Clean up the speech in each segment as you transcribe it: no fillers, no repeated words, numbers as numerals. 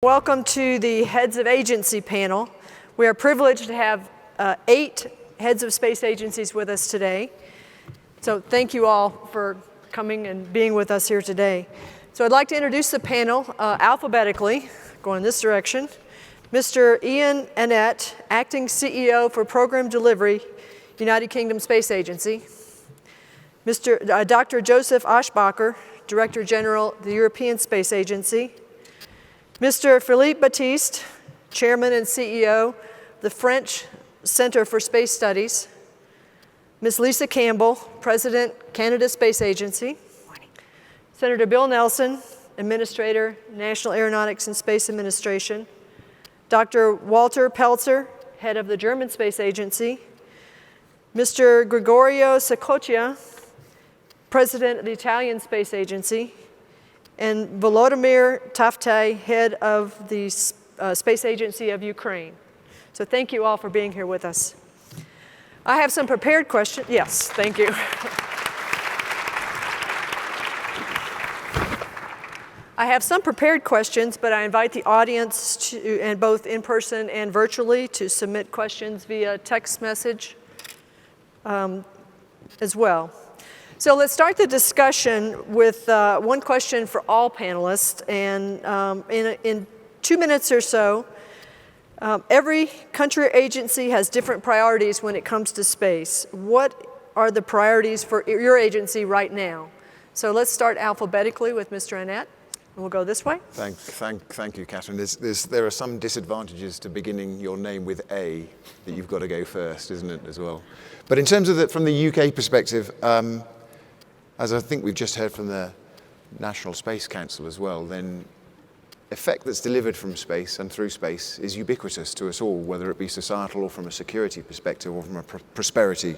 Welcome to the Heads of Agency panel. We are privileged to have 8 heads of space agencies with us today. So thank you all for coming and being with us here today. So I'd like to introduce the panel alphabetically, going in this direction. Mr. Ian Annett, Acting CEO for Program Delivery, United Kingdom Space Agency. Dr. Josef Aschbacher, Director General, the European Space Agency. Mr. Philippe Baptiste, Chairman and CEO, the French Center for Space Studies. Ms. Lisa Campbell, President, Canada Space Agency. Morning. Senator Bill Nelson, Administrator, National Aeronautics and Space Administration. Dr. Walther Pelzer, Head of the German Space Agency. Mr. Gregorio Saccoccia, President of the Italian Space Agency. And Volodymyr Taftai, Head of the Space Agency of Ukraine. So thank you all for being here with us. I have some prepared questions. Yes, thank you. I have some prepared questions, but I invite the audience to, and both in person and virtually, to submit questions via text message as well. So let's start the discussion with one question for all panelists. And in 2 minutes or so, every country or agency has different priorities when it comes to space. What are the priorities for your agency right now? So let's start alphabetically with Mr. Annett. And we'll go this way. Thank you, Kathryn. There are some disadvantages to beginning your name with A that you've got to go first, isn't it, as well? But in terms of from the UK perspective, as I think we've just heard from the National Space Council as well, then effect that's delivered from space and through space is ubiquitous to us all, whether it be societal or from a security perspective or from a prosperity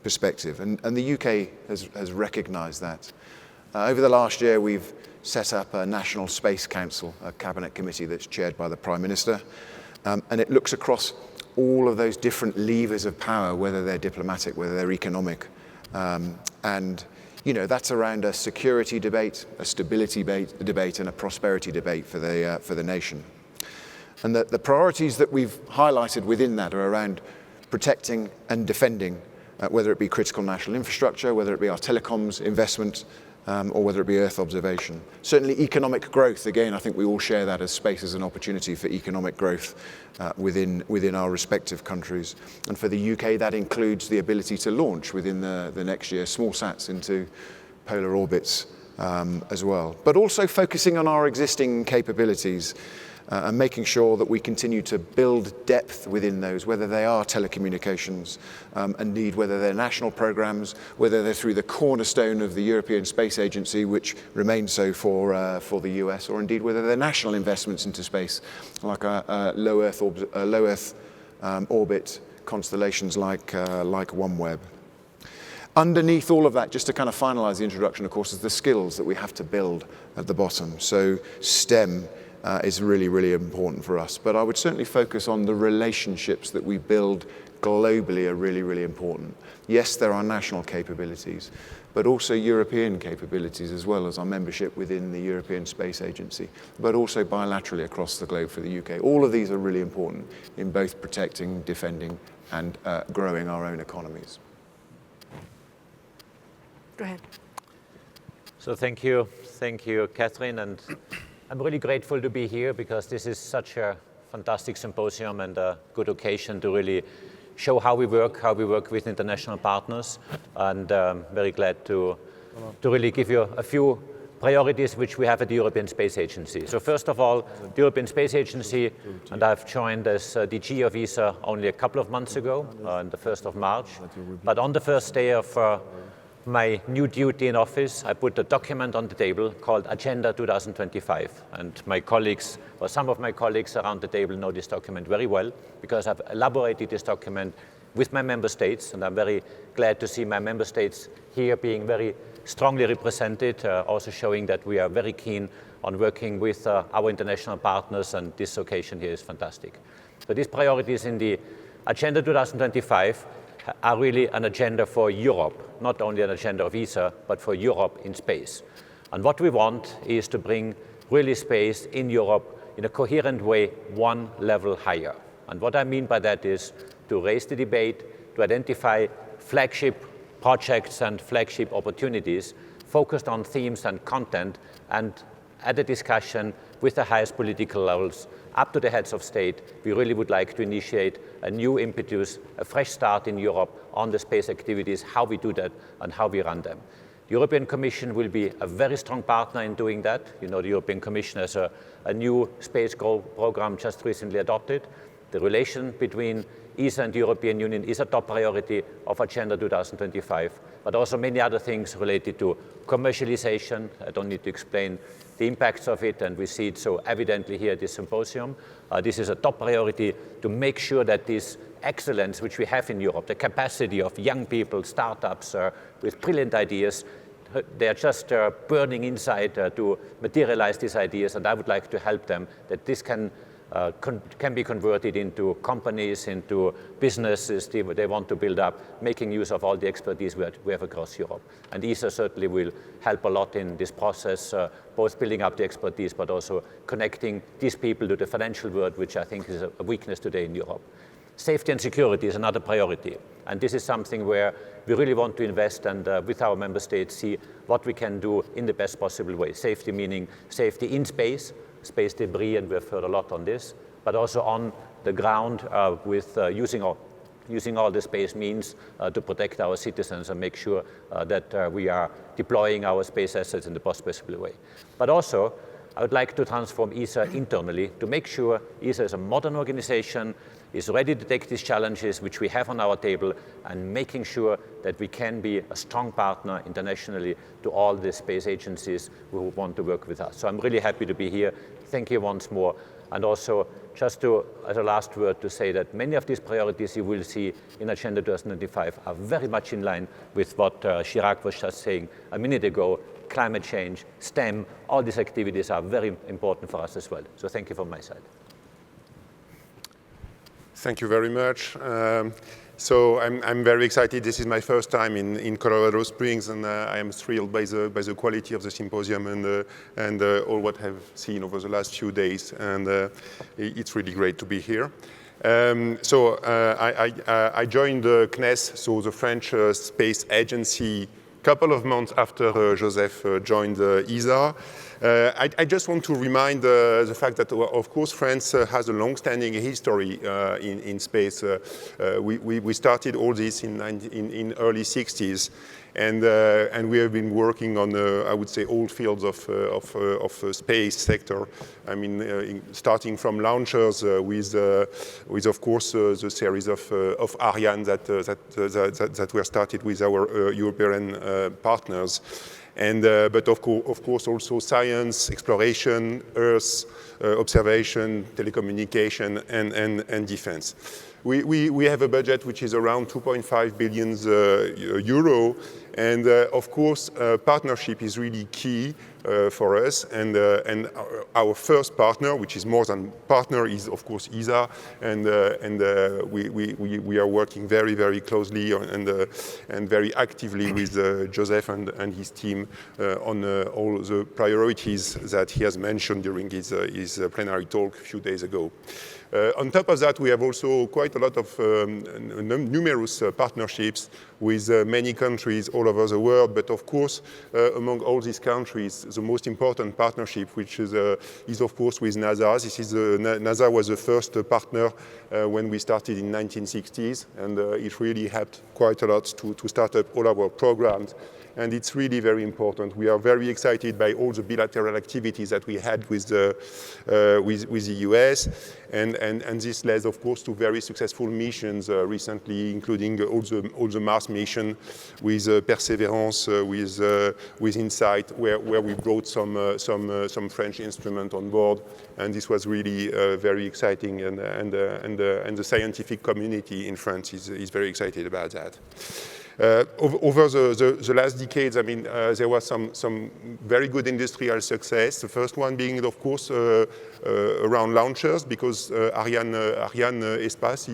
perspective. And the UK has recognised that. Over the last year, we've set up a National Space Council, a cabinet committee that's chaired by the Prime Minister, and it looks across all of those different levers of power, whether they're diplomatic, whether they're economic, and you know, that's around a security debate, a stability debate, and a prosperity debate for the nation. And the priorities that we've highlighted within that are around protecting and defending, whether it be critical national infrastructure, whether it be our telecoms investment, or whether it be Earth observation. Certainly economic growth, again, I think we all share that as space as an opportunity for economic growth within our respective countries. And for the UK, that includes the ability to launch within the next year small sats into polar orbits as well. But also focusing on our existing capabilities and making sure that we continue to build depth within those, whether they are telecommunications, indeed whether they're national programs, whether they're through the cornerstone of the European Space Agency, which remains so for the US, or indeed whether they're national investments into space, like low Earth orbit constellations like OneWeb. Underneath all of that, just to kind of finalize the introduction, of course, is the skills that we have to build at the bottom. So STEM is really, really important for us. But I would certainly focus on the relationships that we build globally are really, really important. Yes, there are national capabilities, but also European capabilities as well as our membership within the European Space Agency, but also bilaterally across the globe for the UK. All of these are really important in both protecting, defending, and growing our own economies. Go ahead. So thank you, Kathryn, and I'm really grateful to be here because this is such a fantastic symposium and a good occasion to really show how we work with international partners, and very glad to really give you a few priorities which we have at the European Space Agency. So first of all, the European Space Agency, and I've joined as DG of ESA only a couple of months ago, on the 1st of March, but on the first day of my new duty in office, I put a document on the table called Agenda 2025. And my colleagues, or some of my colleagues around the table know this document very well because I've elaborated this document with my member states, and I'm very glad to see my member states here being very strongly represented, also showing that we are very keen on working with our international partners, and this occasion here is fantastic. So these priorities in the Agenda 2025 are really an agenda for Europe, not only an agenda of ESA, but for Europe in space. And what we want is to bring really space in Europe in a coherent way one level higher. And what I mean by that is to raise the debate, to identify flagship projects and flagship opportunities focused on themes and content, and at a discussion with the highest political levels up to the heads of state. We really would like to initiate a new impetus, a fresh start in Europe on the space activities, how we do that and how we run them. The European Commission will be a very strong partner in doing that. You know, the European Commission has a new space program just recently adopted. The relation between ESA and the European Union is a top priority of Agenda 2025, but also many other things related to commercialization. I don't need to explain the impacts of it, and we see it so evidently here at this symposium. This is a top priority to make sure that this excellence which we have in Europe, the capacity of young people, startups with brilliant ideas, they are just burning inside to materialize these ideas, and I would like to help them that this can be converted into companies, into businesses they want to build up, making use of all the expertise we have across Europe. And ESA certainly will help a lot in this process, both building up the expertise, but also connecting these people to the financial world, which I think is a weakness today in Europe. Safety and security is another priority, and this is something where we really want to invest and with our member states see what we can do in the best possible way. Safety meaning safety in space, space debris, and we've heard a lot on this, but also on the ground with using all the space means to protect our citizens and make sure that we are deploying our space assets in the best possible way. But also, I would like to transform ESA internally to make sure ESA is a modern organization, is ready to take these challenges which we have on our table, and making sure that we can be a strong partner internationally to all the space agencies who want to work with us. So I'm really happy to be here. Thank you once more. And also, just to, as a last word, to say that many of these priorities you will see in Agenda 2025 are very much in line with what Chirac was just saying a minute ago. Climate change, STEM, all these activities are very important for us as well. So thank you from my side. Thank you very much. So I'm very excited. This is my first time in Colorado Springs, and I am thrilled by the quality of the symposium and all what I've seen over the last few days. And it's really great to be here. So I joined the CNES, so the French Space Agency, couple of months after Josef joined ESA. I just want to remind the fact that, of course, France has a long-standing history in space. We started all this in early 60s, and we have been working on, I would say, all fields of space sector. I mean, starting from launchers with of course, the series of Ariane that were started with our European partners. And, but of course also science, exploration, Earth, observation, telecommunication, and defense. We have a budget which is around 2.5 billion euro, and of course partnership is really key for us, and our first partner, which is more than partner, is of course ESA, and we are working very, very closely and very actively with Josef and his team on all the priorities that he has mentioned during his plenary talk a few days ago. On top of that, we have also quite a lot of numerous partnerships with many countries all over the world, but of course, among all these countries, the most important partnership, which is of course with NASA. NASA was the first partner when we started in 1960s, and it really helped quite a lot to start up all our programs. And it's really very important. We are very excited by all the bilateral activities that we had with the US, and this led, of course, to very successful missions recently, including all the Mars mission with Perseverance, with InSight, where we brought some French instrument on board, and this was really very exciting, and the scientific community in France is very excited about that. Over the last decades, I mean, there was some very good industrial success. The first one being, of course, around launchers, because Aerospace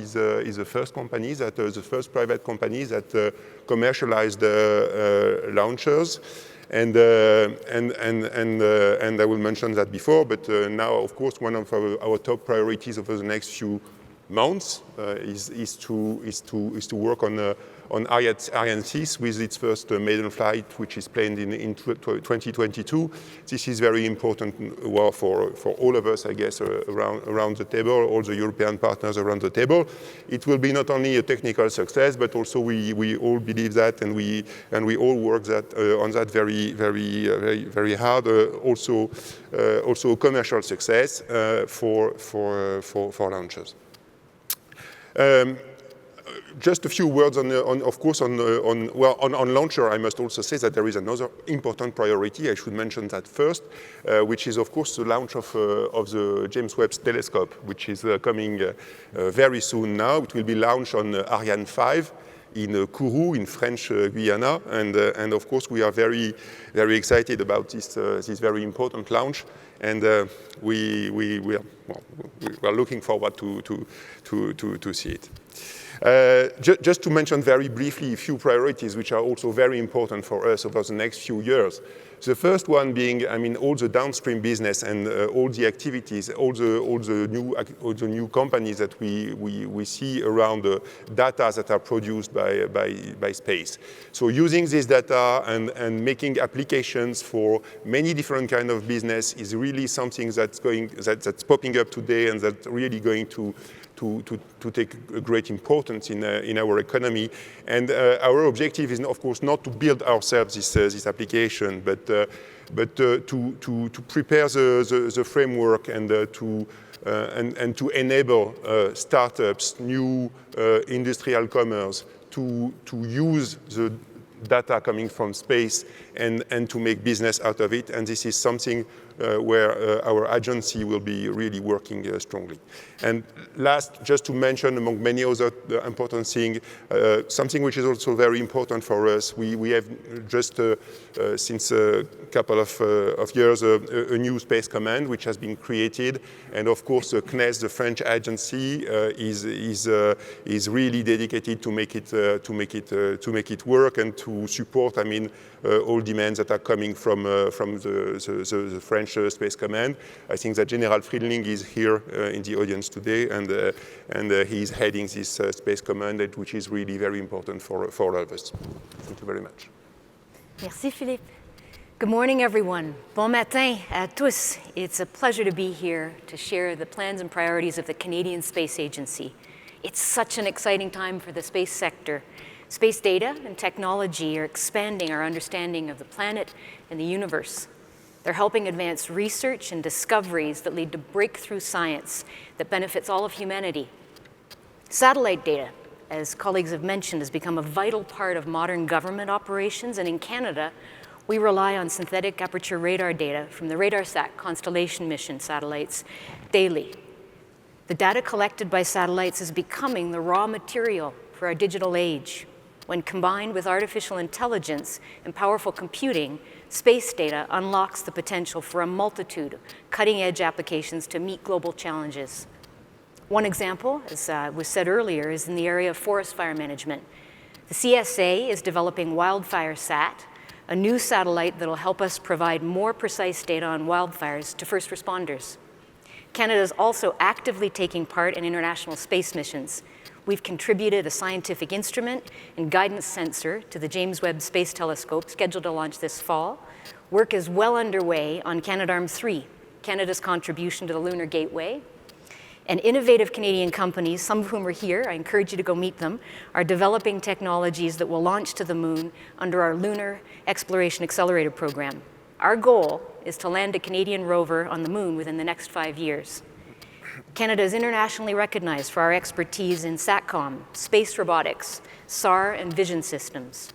is the first company the first private company that commercialized launchers. And I will mention that before, but now, of course, one of our top priorities over the next few months is to work on Ariane 6 with its first maiden flight, which is planned in 2022. This is very important for all of us, I guess, around the table, all the European partners around the table. It will be not only a technical success, but also we all believe that, and we all work on that very hard. Also a commercial success for launchers. Just a few words on launcher. I must also say that there is another important priority. I should mention that first, which is of course the launch of the James Webb Telescope, which is coming very soon now. It will be launched on Ariane 5 in Kourou, in French Guiana, and of course we are very excited about this very important launch, and we are looking forward to see it. Just to mention very briefly a few priorities which are also very important for us over the next few years. The first one being, I mean, all the downstream business and all the activities, all the new companies that we see around the data that are produced by space. So using this data and making applications for many different kind of business is really something that's popping up today, and that's really going to take a great importance in our economy. And our objective is, of course, not to build ourselves this application, but to prepare the framework and to enable startups, new industrial commerce to use the data coming from space and to make business out of it. And this is something where our agency will be really working strongly. And last, just to mention among many other important things, something which is also very important for us, we have just since a couple of years a new space command which has been created, and of course the CNES, the French agency, is really dedicated to make it work and to support, I mean, all demands that are coming from the French Space Command. I think that General Friedling is here in the audience today, and he is heading this Space Command, which is really very important for all of us. Thank you very much. Merci, Philippe. Good morning, everyone. Bon matin à tous. It's a pleasure to be here to share the plans and priorities of the Canadian Space Agency. It's such an exciting time for the space sector. Space data and technology are expanding our understanding of the planet and the universe. They're helping advance research and discoveries that lead to breakthrough science that benefits all of humanity. Satellite data, as colleagues have mentioned, has become a vital part of modern government operations, and in Canada, we rely on synthetic aperture radar data from the RadarSat constellation mission satellites daily. The data collected by satellites is becoming the raw material for our digital age. When combined with artificial intelligence and powerful computing, space data unlocks the potential for a multitude of cutting-edge applications to meet global challenges. One example, as was said earlier, is in the area of forest fire management. The CSA is developing WildfireSat, a new satellite that will help us provide more precise data on wildfires to first responders. Canada is also actively taking part in international space missions. We've contributed a scientific instrument and guidance sensor to the James Webb Space Telescope, scheduled to launch this fall. Work is well underway on Canadarm3, Canada's contribution to the Lunar Gateway. And innovative Canadian companies, some of whom are here, I encourage you to go meet them, are developing technologies that will launch to the moon under our Lunar Exploration Accelerator program. Our goal is to land a Canadian rover on the moon within the next 5 years. Canada is internationally recognized for our expertise in SATCOM, space robotics, SAR, and vision systems.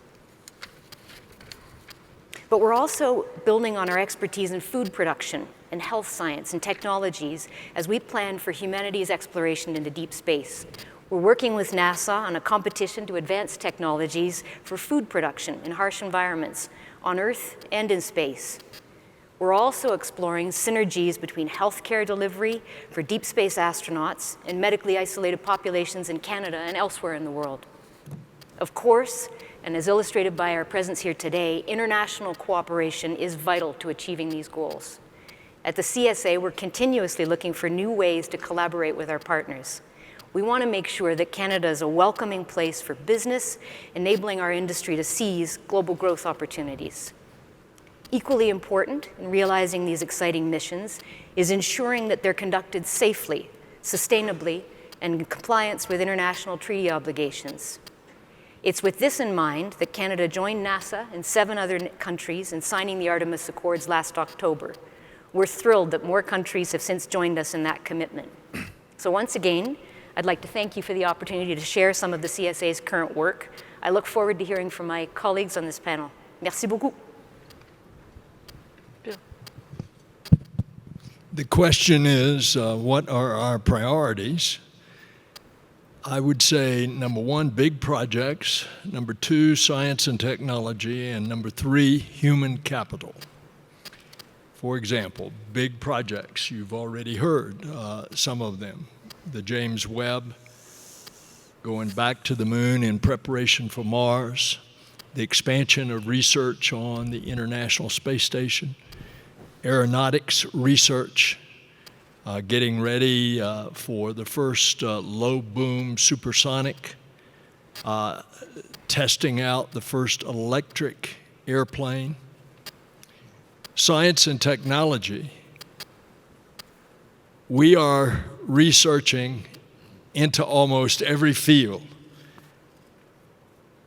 But we're also building on our expertise in food production and health science and technologies as we plan for humanity's exploration into deep space. We're working with NASA on a competition to advance technologies for food production in harsh environments on Earth and in space. We're also exploring synergies between healthcare delivery for deep space astronauts and medically isolated populations in Canada and elsewhere in the world. Of course, and as illustrated by our presence here today, international cooperation is vital to achieving these goals. At the CSA, we're continuously looking for new ways to collaborate with our partners. We want to make sure that Canada is a welcoming place for business, enabling our industry to seize global growth opportunities. Equally important in realizing these exciting missions is ensuring that they're conducted safely, sustainably, and in compliance with international treaty obligations. It's with this in mind that Canada joined NASA and 7 other countries in signing the Artemis Accords last October. We're thrilled that more countries have since joined us in that commitment. So once again, I'd like to thank you for the opportunity to share some of the CSA's current work. I look forward to hearing from my colleagues on this panel. Merci beaucoup. The question is, what are our priorities? I would say, number 1, big projects, number 2, science and technology, and number 3, human capital. For example, big projects, you've already heard some of them. The James Webb, going back to the moon in preparation for Mars, the expansion of research on the International Space Station, aeronautics research, getting ready for the first low-boom supersonic, testing out the first electric airplane. Science and technology, we are researching into almost every field.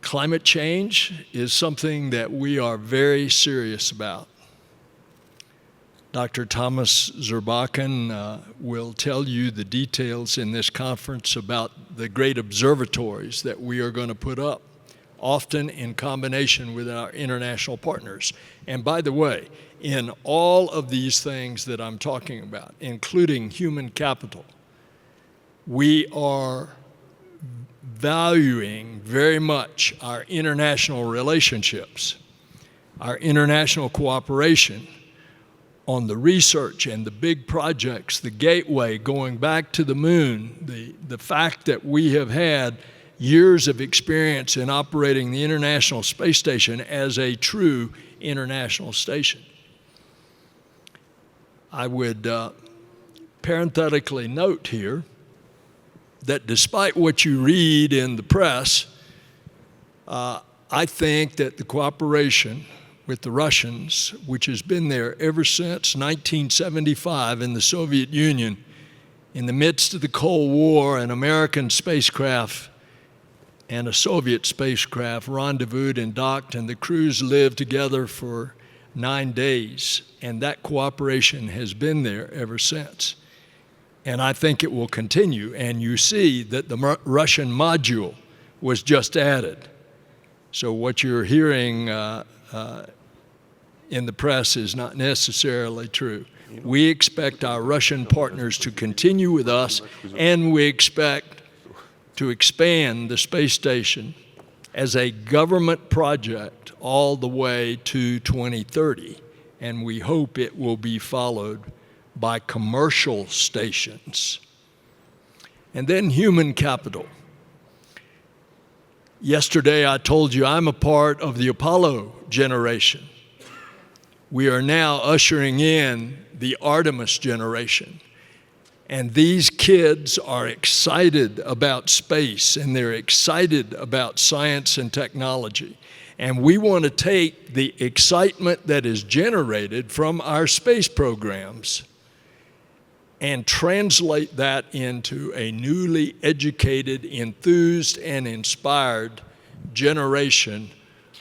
Climate change is something that we are very serious about. Dr. Thomas Zurbuchen will tell you the details in this conference about the great observatories that we are going to put up, often in combination with our international partners. And by the way, in all of these things that I'm talking about, including human capital, we are valuing very much our international relationships, our international cooperation on the research and the big projects, the gateway going back to the moon, the fact that we have had years of experience in operating the International Space Station as a true international station. I would parenthetically note here that despite what you read in the press, I think that the cooperation with the Russians, which has been there ever since 1975 in the Soviet Union, in the midst of the Cold War, an American spacecraft and a Soviet spacecraft rendezvoused and docked, and the crews lived together for 9 days, and that cooperation has been there ever since. And I think it will continue, and you see that the Russian module was just added. So what you're hearing in the press is not necessarily true. We expect our Russian partners to continue with us, and we expect to expand the space station as a government project all the way to 2030. And we hope it will be followed by commercial stations. And then human capital. Yesterday I told you I'm a part of the Apollo generation. We are now ushering in the Artemis generation. And these kids are excited about space, and they're excited about science and technology. And we want to take the excitement that is generated from our space programs and translate that into a newly educated, enthused, and inspired generation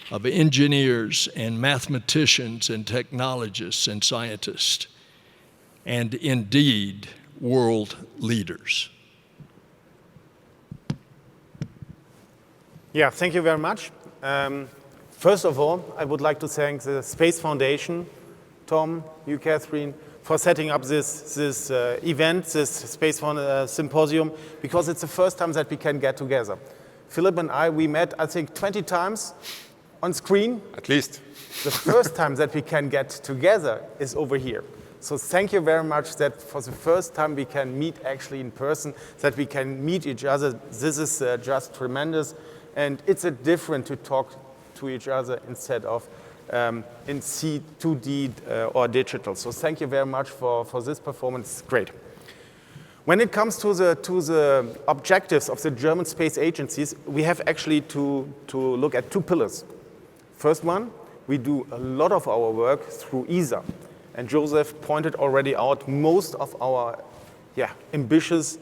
of engineers and mathematicians and technologists and scientists, and indeed, world leaders. Yeah, thank you very much. First of all, I would like to thank the Space Foundation, Tom, you, Kathryn, for setting up this event, this Space Symposium, because it's the first time that we can get together. Philippe and I, we met, I think, 20 times on screen. At least. The first time that we can get together is over here. So thank you very much that for the first time we can meet actually in person, that we can meet each other. This is just tremendous. And it's different to talk to each other instead of in C2D or digital. So thank you very much for this performance. Great. When it comes to the objectives of the German space agencies, we have actually to look at two pillars. First one, we do a lot of our work through ESA. And Josef pointed already out most of our ambitious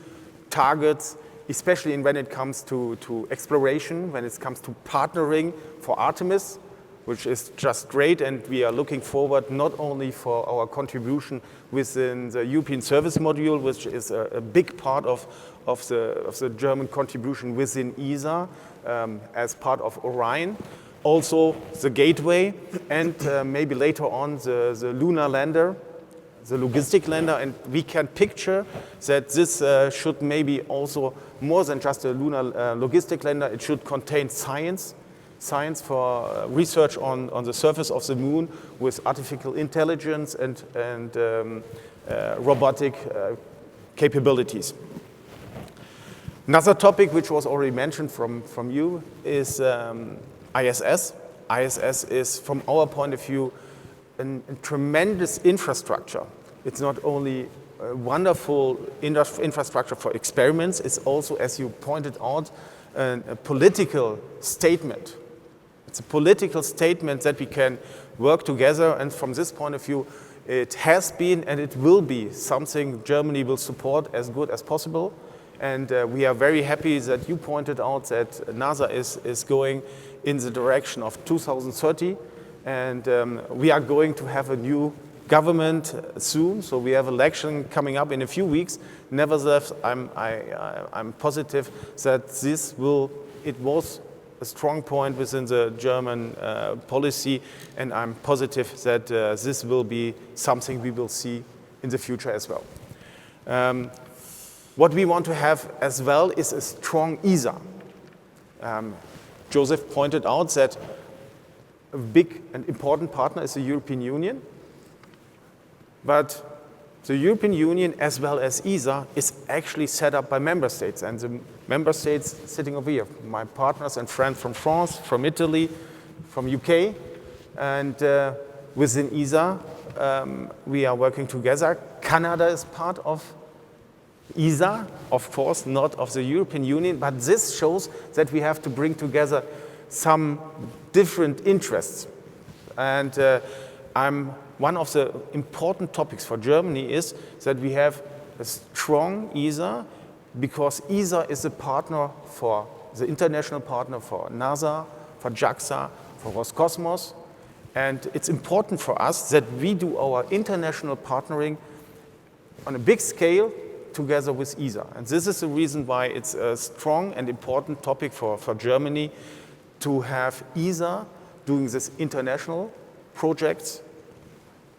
targets, especially when it comes to exploration, when it comes to partnering for Artemis, which is just great, and we are looking forward not only for our contribution within the European Service Module, which is a big part of the German contribution within ESA as part of Orion, also the gateway, and maybe later on the lunar lander, the logistic lander, and we can picture that this should maybe also, more than just a lunar logistic lander, it should contain science for research on the surface of the moon with artificial intelligence and robotic capabilities. Another topic which was already mentioned from you is ISS. ISS is, from our point of view, a tremendous infrastructure. It's not only a wonderful infrastructure for experiments, it's also, as you pointed out, a political statement. It's a political statement that we can work together, and from this point of view, it has been and it will be something Germany will support as good as possible. And we are very happy that you pointed out that NASA is going in the direction of 2030, and we are going to have a new government soon, so we have election coming up in a few weeks. Nevertheless, I'm positive that it was a strong point within the German policy, and I'm positive that this will be something we will see in the future as well. What we want to have as well is a strong ESA. Josef pointed out that a big and important partner is the European Union, but the European Union, as well as ESA, is actually set up by member states. And the member states sitting over here, my partners and friends from France, from Italy, from UK, and within ESA, we are working together. Canada is part of ESA, of course, not of the European Union, but this shows that we have to bring together some different interests. And one of the important topics for Germany is that we have a strong ESA, because ESA is a partner for the international partner for NASA, for JAXA, for Roscosmos. And it's important for us that we do our international partnering on a big scale together with ESA. And this is the reason why it's a strong and important topic for Germany to have ESA doing this international projects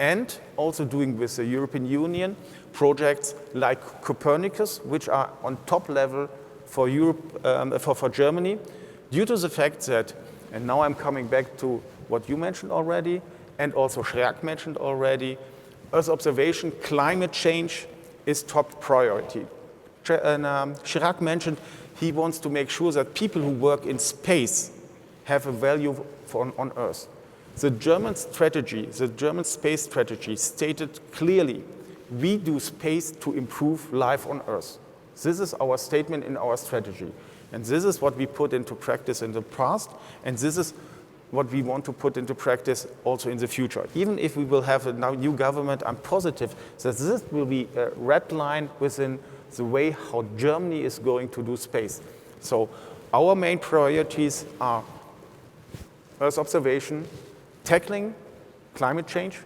and also doing with the European Union projects like Copernicus, which are on top level for Europe, for Germany, due to the fact that, and now I'm coming back to what you mentioned already, and also Chirac mentioned already, Earth observation, climate change is top priority. Chirac mentioned he wants to make sure that people who work in space have a value on Earth. The German strategy, the German space strategy stated clearly, we do space to improve life on Earth. This is our statement in our strategy. And this is what we put into practice in the past, and this is what we want to put into practice also in the future. Even if we will have a now new government, I'm positive that this will be a red line within the way how Germany is going to do space. So our main priorities are Earth observation, tackling climate change,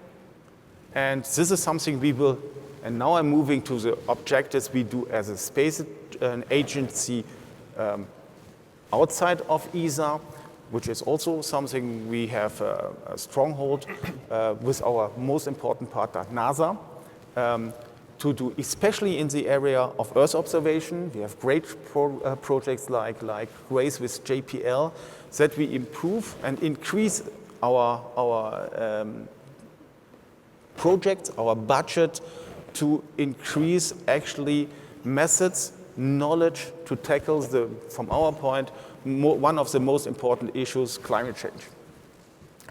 and this is something we will, and now I'm moving to the objectives we do as a space agency outside of ESA, which is also something we have a stronghold with our most important partner, NASA, to do, especially in the area of Earth observation. We have great projects like RACE with JPL, that we improve and increase our projects, our budget, to increase actually methods, knowledge to tackle from our point, one of the most important issues, climate change.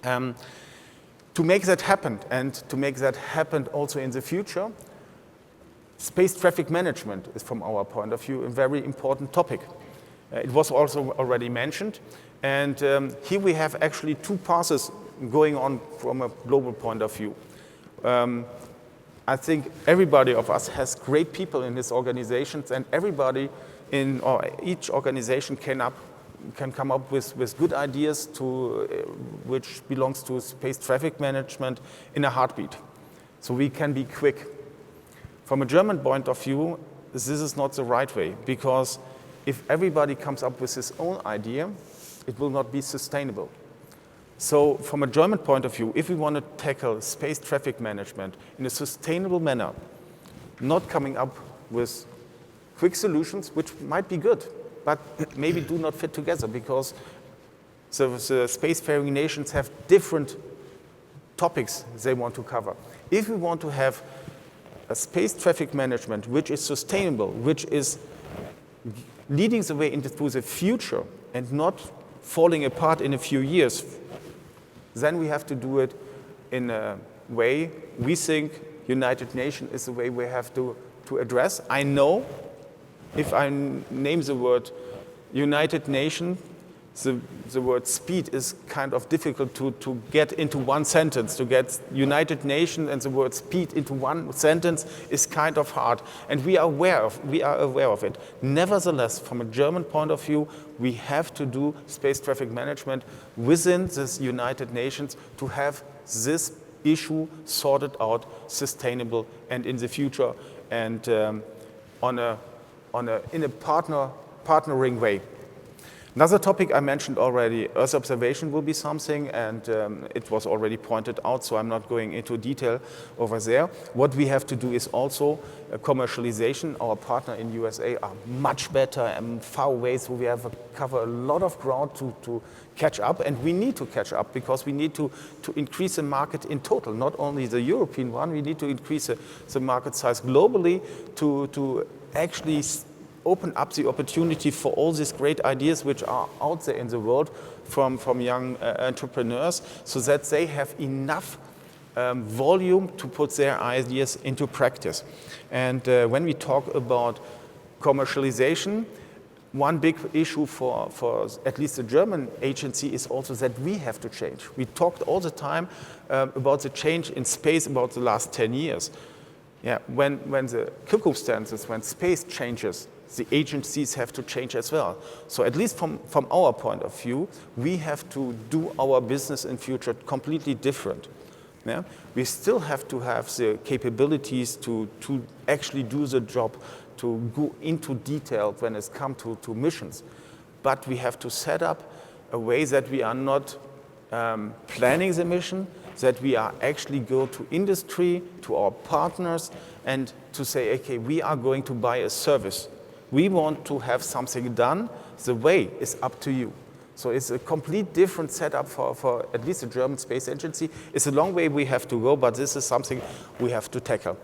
To make that happen, and to make that happen also in the future, space traffic management is, from our point of view, a very important topic. It was also already mentioned. And here we have actually two paths going on from a global point of view. I think everybody of us has great people in his organizations, and everybody in or each organization can come up with good ideas which belongs to space traffic management in a heartbeat. So we can be quick. From a German point of view, this is not the right way, because if everybody comes up with his own idea, it will not be sustainable. So from a German point of view, if we want to tackle space traffic management in a sustainable manner, not coming up with quick solutions, which might be good, but maybe do not fit together, because the spacefaring nations have different topics they want to cover. If we want to have a space traffic management which is sustainable, which is leading the way into the future and not falling apart in a few years, then we have to do it in a way we think United Nations is the way we have to address. I know if I name the word United Nations, the word speed is kind of difficult to get into one sentence. To get United Nations and the word speed into one sentence is kind of hard. And we are aware of it. Nevertheless, from a German point of view, we have to do space traffic management within this United Nations to have this issue sorted out, sustainable, and in the future, and in a partnering way. Another topic I mentioned already, Earth observation will be something, and it was already pointed out, so I'm not going into detail over there. What we have to do is also commercialization. Our partner in USA are much better and far away, so we have to cover a lot of ground to catch up, and we need to catch up because we need to increase the market in total, not only the European one. We need to increase the market size globally to actually open up the opportunity for all these great ideas which are out there in the world from young entrepreneurs, so that they have enough volume to put their ideas into practice. And when we talk about commercialization, one big issue for at least the German agency is also that we have to change. We talked all the time about the change in space about the last 10 years. Yeah, when the circumstances, when space changes, the agencies have to change as well. So at least from our point of view, we have to do our business in future completely different. Yeah? We still have to have the capabilities to actually do the job, to go into detail when it's come to missions. But we have to set up a way that we are not planning the mission, that we are actually go to industry, to our partners, and to say, okay, we are going to buy a service. We want to have something done. The way is up to you. So it's a complete different setup for at least the German Space Agency. It's a long way we have to go, but this is something we have to tackle.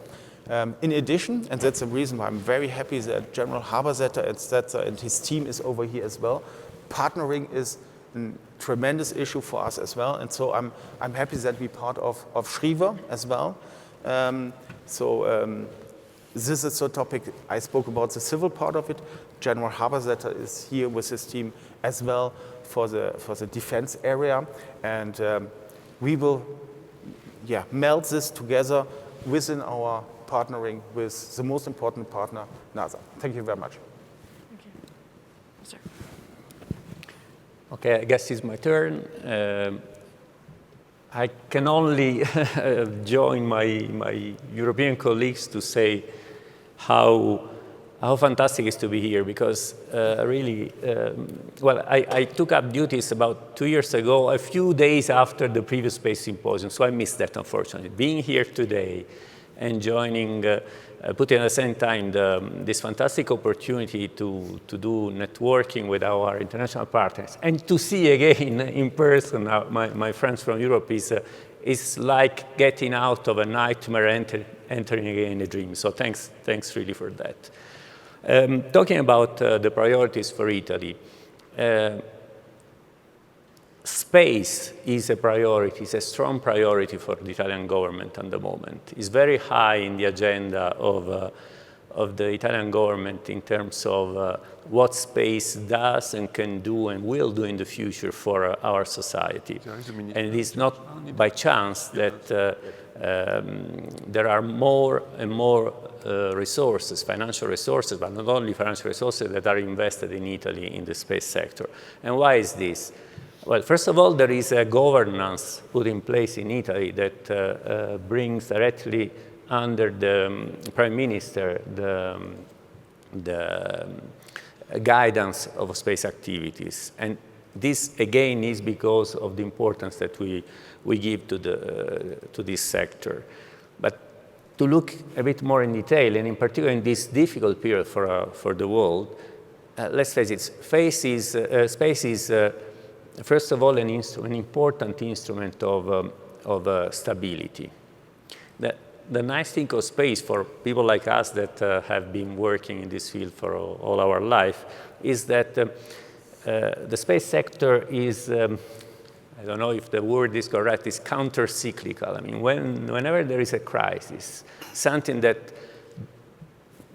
In addition, and that's the reason why I'm very happy that General Habersetter and his team is over here as well, partnering is a tremendous issue for us as well. And so I'm happy that we're part of Schriever as well. This is a topic I spoke about, the civil part of it. General Habersetter is here with his team as well for the defense area, and we will meld this together within our partnering with the most important partner, NASA. Thank you very much. Thank you. Sir. Okay, I guess it's my turn. I can only join my European colleagues to say how fantastic it is to be here, because really, I took up duties about 2 years ago, a few days after the previous Space Symposium, so I missed that, unfortunately. Being here today and joining, putting at the same time this fantastic opportunity to do networking with our international partners and to see again in person my friends from Europe is like getting out of a nightmare, entering again in a dream. So thanks really for that. talking about the priorities for Italy, space is a priority, it's a strong priority for the Italian government at the moment. It's very high in the agenda of the Italian government in terms of what space does and can do and will do in the future for our society. And it is not by chance that there are more and more resources, financial resources, but not only financial resources that are invested in Italy in the space sector. And why is this? Well, first of all, there is a governance put in place in Italy that brings directly under the Prime Minister the guidance of space activities. And this, again, is because of the importance that we give to this sector. But to look a bit more in detail, and in particular in this difficult period for the world, let's face it, space is first of all, an important instrument of stability. The nice thing of space for people like us that have been working in this field for all our life is that the space sector is, I don't know if the word is correct, is counter-cyclical. I mean, whenever there is a crisis, something that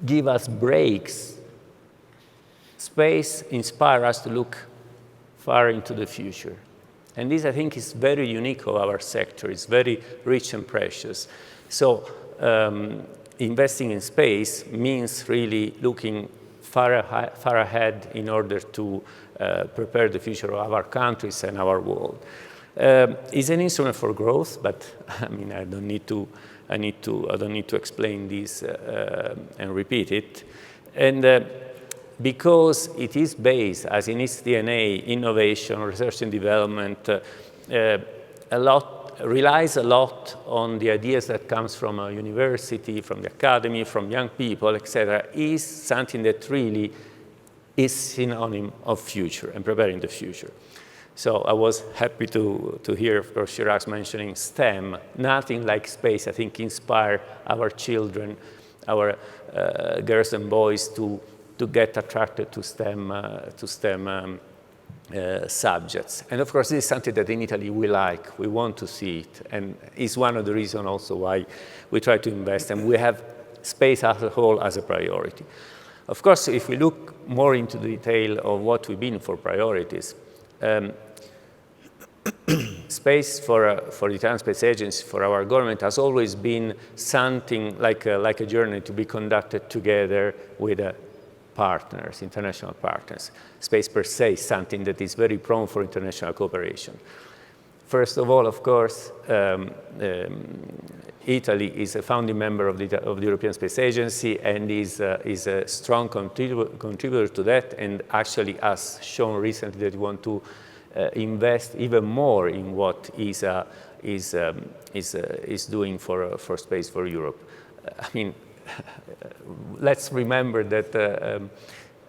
gives us breaks, space inspires us to look far into the future. And this, I think, is very unique of our sector. It's very rich and precious. So investing in space means really looking far ahead in order to prepare the future of our countries and our world. It's an instrument for growth, but I mean, I don't need to explain this and repeat it. And because it is based, as in its DNA, innovation, research and development, relies a lot on the ideas that comes from a university, from the academy, from young people, etc., is something that really is synonym of future and preparing the future. So I was happy to hear, of course, Chirac mentioning STEM. Nothing like space, I think, inspire our children, our girls and boys to get attracted to STEM subjects. And of course, this is something that in Italy we like, we want to see it, and it's one of the reasons also why we try to invest, and we have space as a whole as a priority. Of course, if we look more into the detail of what we've been for priorities, space for the Italian Space Agency, for our government, has always been something like a journey to be conducted together with partners, international partners. Space per se is something that is very prone for international cooperation. First of all, of course, Italy is a founding member of the European Space Agency and is a strong contributor to that, and actually has shown recently that we want to invest even more in what is doing for space for Europe. I mean, let's remember that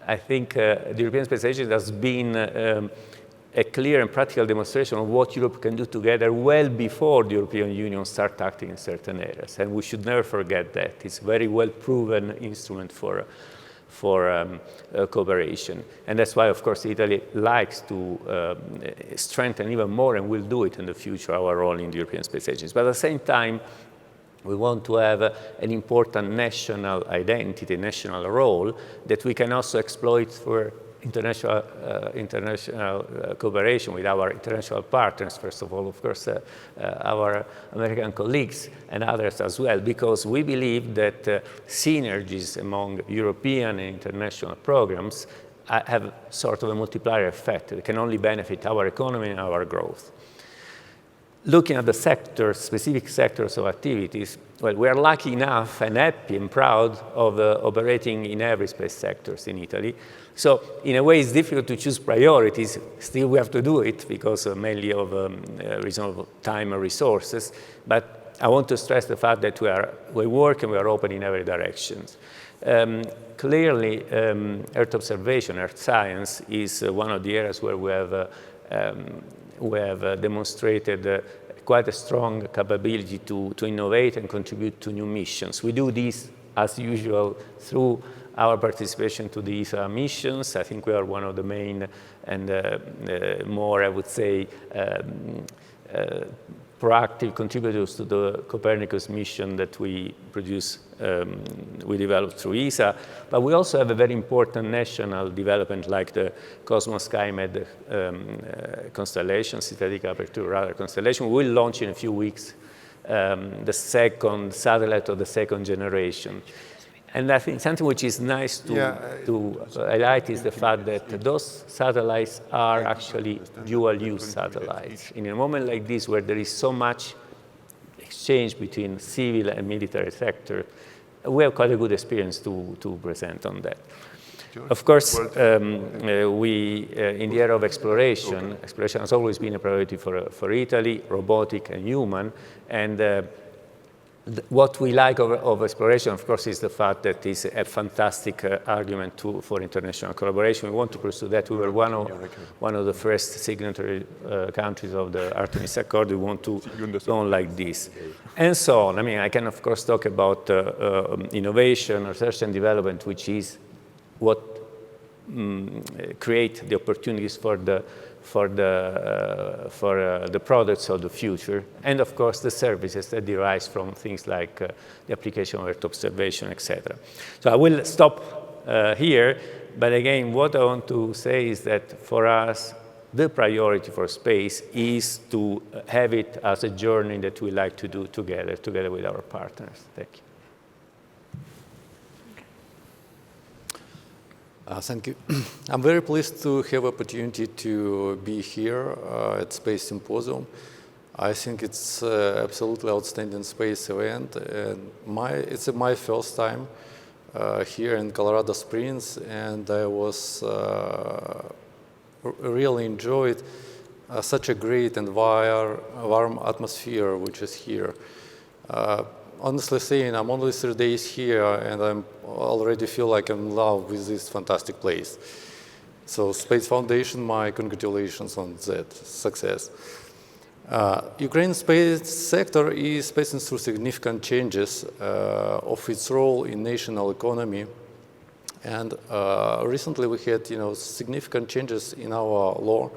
I think the European Space Agency has been a clear and practical demonstration of what Europe can do together well before the European Union starts acting in certain areas. And we should never forget that. It's a very well-proven instrument for cooperation. And that's why, of course, Italy likes to strengthen even more, and will do it in the future, our role in the European Space Agency. But at the same time, we want to have an important national identity, national role that we can also exploit for international cooperation with our international partners, first of all, of course, our American colleagues and others as well, because we believe that synergies among European and international programs have sort of a multiplier effect. It can only benefit our economy and our growth. Looking at the sectors, specific sectors of activities, well, we are lucky enough and happy and proud of operating in every space sectors in Italy. So in a way, it's difficult to choose priorities. Still, we have to do it because mainly of reasonable time and resources. But I want to stress the fact that we work and we are open in every direction. Clearly, Earth observation, Earth science is one of the areas where we have demonstrated quite a strong capability to innovate and contribute to new missions. We do this, as usual, through our participation to the ESA missions. I think we are one of the main and more, I would say, proactive contributors to the Copernicus mission that we we developed through ESA. But we also have a very important national development like the Cosmos SkyMed constellation, synthetic aperture radar constellation. We will launch in a few weeks the second satellite of the second generation. And I think something which is nice to highlight is the fact that those satellites are actually dual-use satellites. In a moment like this, where there is so much exchange between civil and military sector, we have quite a good experience to present on that. Of course, we, in the area of exploration has always been a priority for Italy, robotic and human. And what we like of exploration, of course, is the fact that it's a fantastic argument for international collaboration. We want to pursue that. We were one of the first signatory countries of the Artemis Accord. We want to go on like this. And so on. I mean, I can, of course, talk about innovation, research and development, which is what create the opportunities for the products of the future, and of course the services that derive from things like the application of Earth observation, etc. So I will stop here, but again, what I want to say is that for us, the priority for space is to have it as a journey that we like to do together with our partners. Thank you. Thank you. I'm very pleased to have opportunity to be here at Space Symposium. I think it's absolutely outstanding space event, and it's my first time here in Colorado Springs, and I was really enjoyed such a great and warm atmosphere which is here. Honestly saying, I'm only 3 days here, and I already feel like I'm in love with this fantastic place. So Space Foundation, my congratulations on that success. Ukraine's space sector is passing through significant changes of its role in national economy. And recently we had significant changes in our law.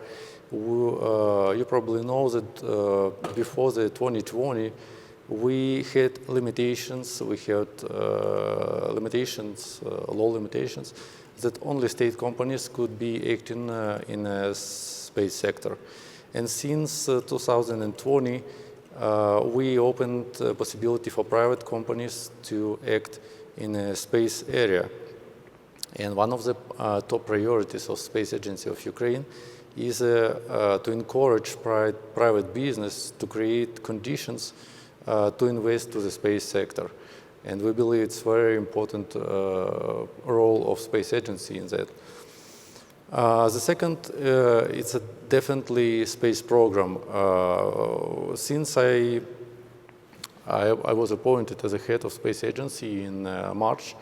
You probably know that before the 2020, we had limitations. We had law limitations, that only state companies could be acting in a space sector. And since 2020, we opened the possibility for private companies to act in a space area. And one of the top priorities of Space Agency of Ukraine is to encourage private business to create conditions to invest to the space sector. And we believe it's very important role of Space Agency in that. The second, it's definitely space program. Since I was appointed as a head of Space Agency in March,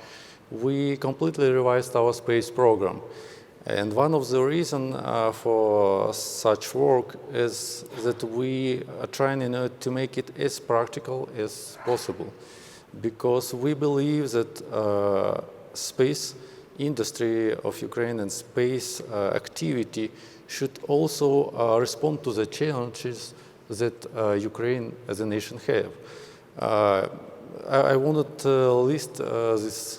we completely revised our space program. And one of the reasons for such work is that we are trying to make it as practical as possible, because we believe that space industry of Ukraine and space activity should also respond to the challenges that Ukraine as a nation have. I wanted to list these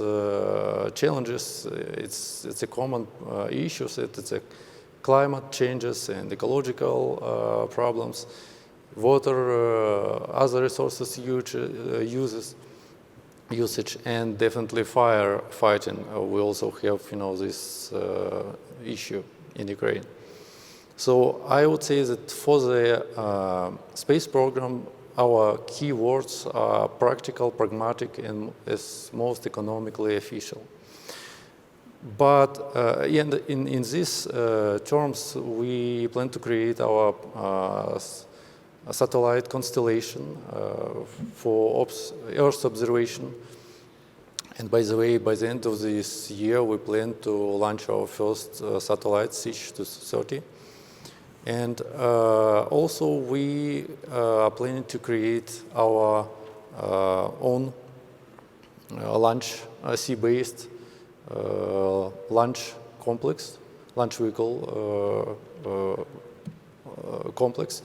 challenges. It's a common issue. It's a climate changes and ecological problems, water, other resources usage, and definitely fire fighting. We also have this issue in Ukraine. So I would say that for the space program, our key words are practical, pragmatic, and as most economically efficient. But in these terms, we plan to create our satellite constellation for Earth observation. And by the way, by the end of this year, we plan to launch our first satellite, SH-230. And also, we are planning to create our own launch sea-based launch vehicle complex.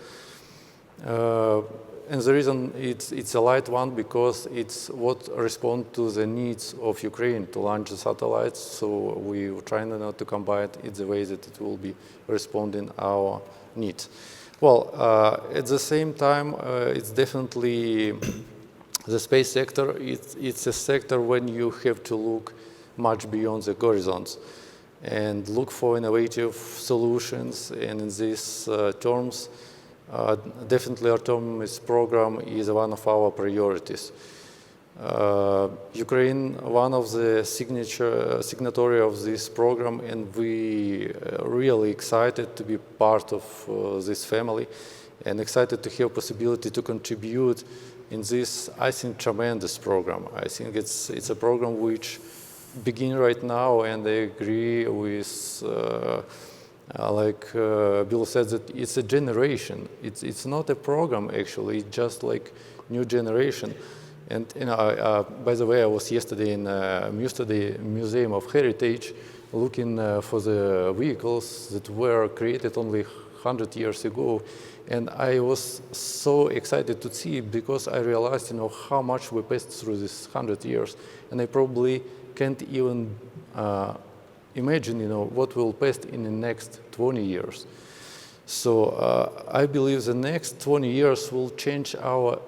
And the reason it's a light one because it's what responds to the needs of Ukraine to launch the satellites. So we were trying not to combine it the way that it will be responding our needs. Well, at the same time, it's definitely the space sector. It's a sector when you have to look much beyond the horizons and look for innovative solutions. And in these terms, definitely Artemis program is one of our priorities. Ukraine, one of the signatory of this program, and we really excited to be part of this family and excited to have possibility to contribute in this, I think, tremendous program. I think it's a program which begin right now, and I agree with like Bill said, that it's a generation. It's not a program actually. It's just like new generation. And you know, by the way, I was yesterday in Museum of Heritage, looking for the vehicles that were created only 100 years ago, and I was so excited to see it because I realized, you know, how much we passed through this 100 years, and I probably can't even imagine, you know, what will pass in the next 20 years. So I believe the next 20 years will change our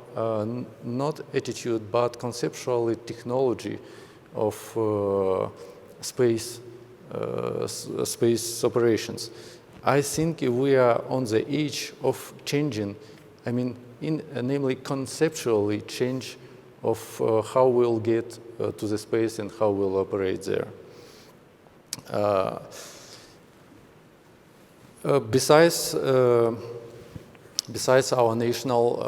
not attitude, but conceptually technology of space operations. I think we are on the edge of changing, I mean, namely conceptually change of how we'll get to the space and how we'll operate there. Besides our national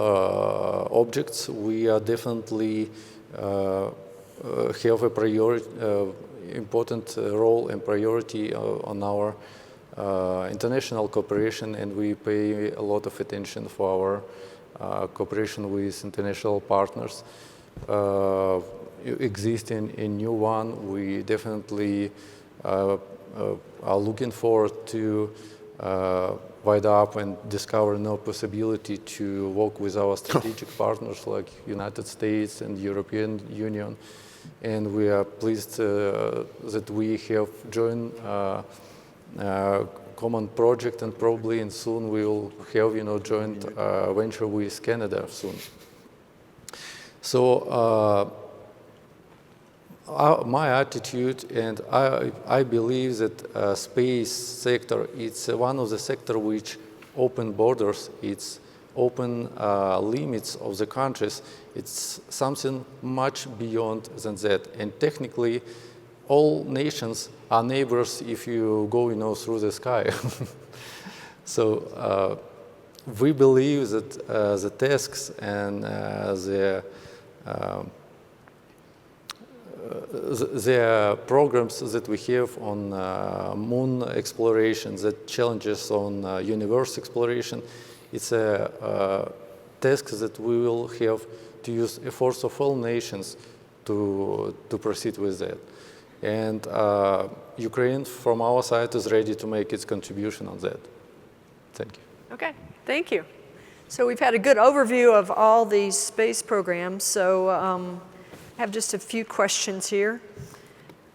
objects, we are definitely have a priority, important role and priority on our international cooperation, and we pay a lot of attention for our cooperation with international partners. Existing a new one, we definitely are looking forward to wide up and discover no possibility to work with our strategic partners like United States and European Union. And we are pleased that we have joined a common project, and probably and soon we will have, you know, joint venture with Canada soon. So my attitude, and I believe that space sector, it's one of the sector which open borders, it's open limits of the countries. It's something much beyond than that. And technically, all nations are neighbors if you go, you know, through the sky. So we believe that the tasks and the programs that we have on moon exploration, the challenges on universe exploration, it's a task that we will have to use efforts of all nations to proceed with that. And Ukraine, from our side, is ready to make its contribution on that. Thank you. Okay, thank you. So we've had a good overview of all these space programs. So I have just a few questions here.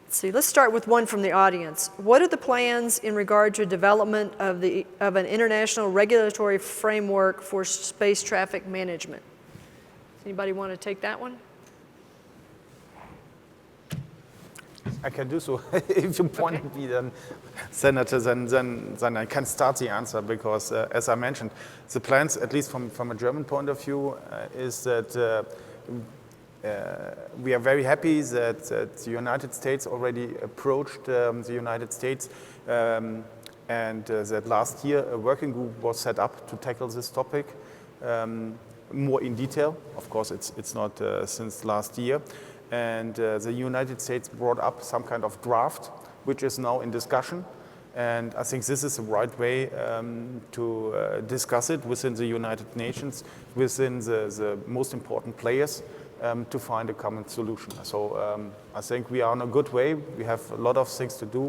Let's see, let's start with one from the audience. What are the plans in regard to development of an international regulatory framework for space traffic management? Does anybody want to take that one? I can do so. If you point me, then, Senator, then I can start the answer, because as I mentioned, the plans, at least from a German point of view, is that we are very happy that the United States already approached the United States, and that last year a working group was set up to tackle this topic more in detail. Of course, it's not since last year. And the United States brought up some kind of draft, which is now in discussion. And I think this is the right way to discuss it within the United Nations, within the most important players, to find a common solution. So I think we are on a good way. We have a lot of things to do.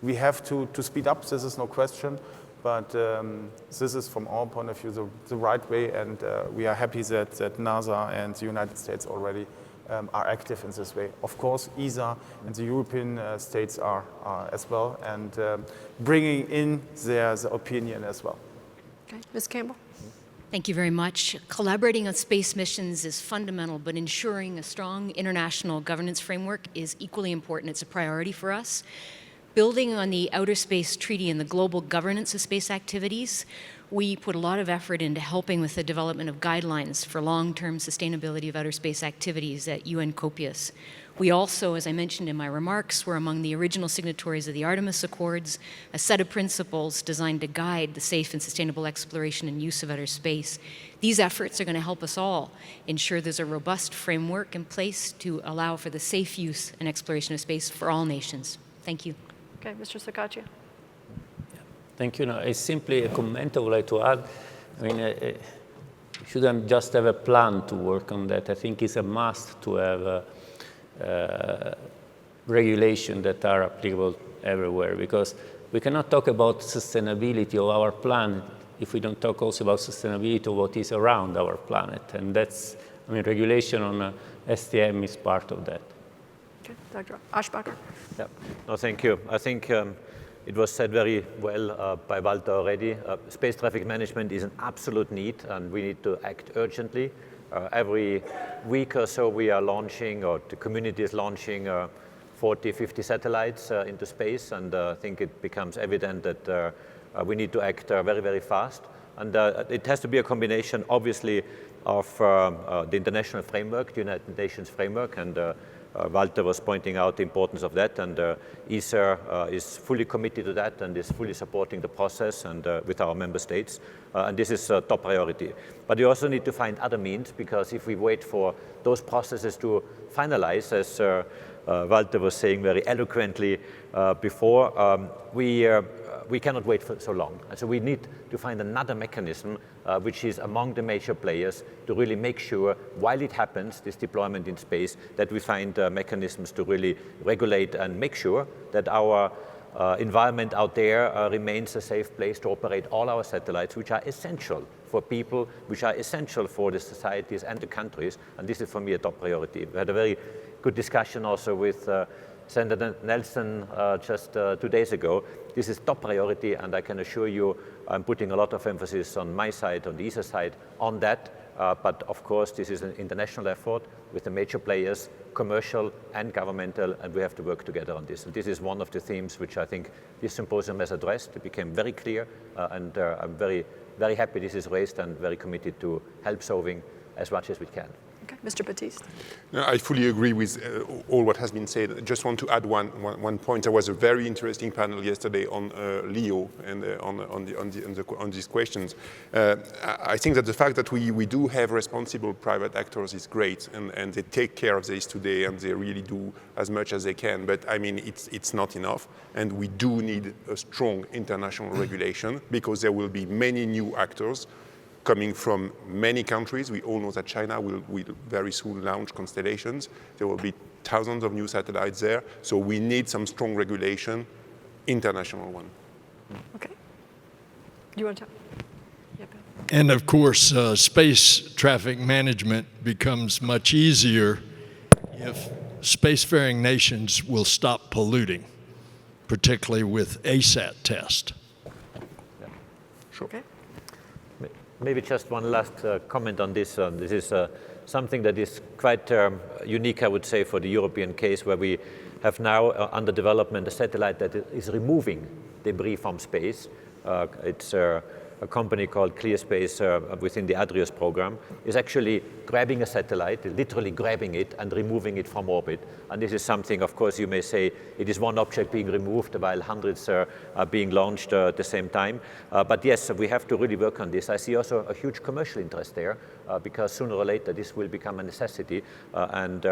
We have to speed up, this is no question, but this is from our point of view the right way, and we are happy that NASA and the United States already are active in this way. Of course, ESA and the European states are as well, and bringing in their opinion as well. Okay, Ms. Campbell? Thank you very much. Collaborating on space missions is fundamental, but ensuring a strong international governance framework is equally important. It's a priority for us. Building on the Outer Space Treaty and the global governance of space activities, we put a lot of effort into helping with the development of guidelines for long-term sustainability of outer space activities at UN COPIUS. We also, as I mentioned in my remarks, were among the original signatories of the Artemis Accords, a set of principles designed to guide the safe and sustainable exploration and use of outer space. These efforts are going to help us all ensure there's a robust framework in place to allow for the safe use and exploration of space for all nations. Thank you. Okay, Mr. Saccoccia? Thank you. No, it's simply a comment I would like to add. I mean, you shouldn't just have a plan to work on that. I think it's a must to have regulations that are applicable everywhere, because we cannot talk about sustainability of our planet if we don't talk also about sustainability of what is around our planet. And that's, I mean, regulation on STM is part of that. Okay, Dr. Aschbacher? Yeah. No, thank you. I think it was said very well by Walther already. Space traffic management is an absolute need, and we need to act urgently. Every week or so we are launching, or the community is launching 40, 50 satellites into space, and I think it becomes evident that we need to act very, very fast. And it has to be a combination, obviously, of the international framework, the United Nations framework, and Walther was pointing out the importance of that, and ESA is fully committed to that and is fully supporting the process and with our member states. And this is a top priority. But you also need to find other means, because if we wait for those processes to finalize, as Walther was saying very eloquently before, we cannot wait for so long. And so we need to find another mechanism which is among the major players to really make sure, while it happens, this deployment in space, that we find mechanisms to really regulate and make sure that our environment out there remains a safe place to operate all our satellites, which are essential for people, which are essential for the societies and the countries. And this is, for me, a top priority. We had a very good discussion also with Senator Nelson just 2 days ago. This is top priority, and I can assure you I'm putting a lot of emphasis on my side, on the ESA side, on that. But of course, this is an international effort with the major players, commercial and governmental, and we have to work together on this. And this is one of the themes which I think this symposium has addressed. It became very clear, and I'm very, very happy this is raised, and very committed to help solving as much as we can. Okay, Mr. Baptiste? No, I fully agree with all what has been said. I just want to add one point. There was a very interesting panel yesterday on LEO and on these questions. I think that the fact that we do have responsible private actors is great, and they take care of this today, and they really do as much as they can. But I mean, it's not enough, and we do need a strong international regulation, because there will be many new actors coming from many countries. We all know that China will very soon launch constellations. There will be thousands of new satellites there. So we need some strong regulation, international one. Okay. You want to talk? Yeah, Bill. And of course, space traffic management becomes much easier if spacefaring nations will stop polluting, particularly with ASAT test. Yeah. Sure. Okay. Maybe just one last comment on this. This is something that is quite unique, I would say, for the European case, where we have now under development a satellite that is removing debris from space. It's a company called ClearSpace within the ADRIOS program, is actually grabbing a satellite, literally grabbing it and removing it from orbit. And this is something, of course, you may say it is one object being removed while hundreds are being launched at the same time. But yes, we have to really work on this. I see also a huge commercial interest there, because sooner or later this will become a necessity. And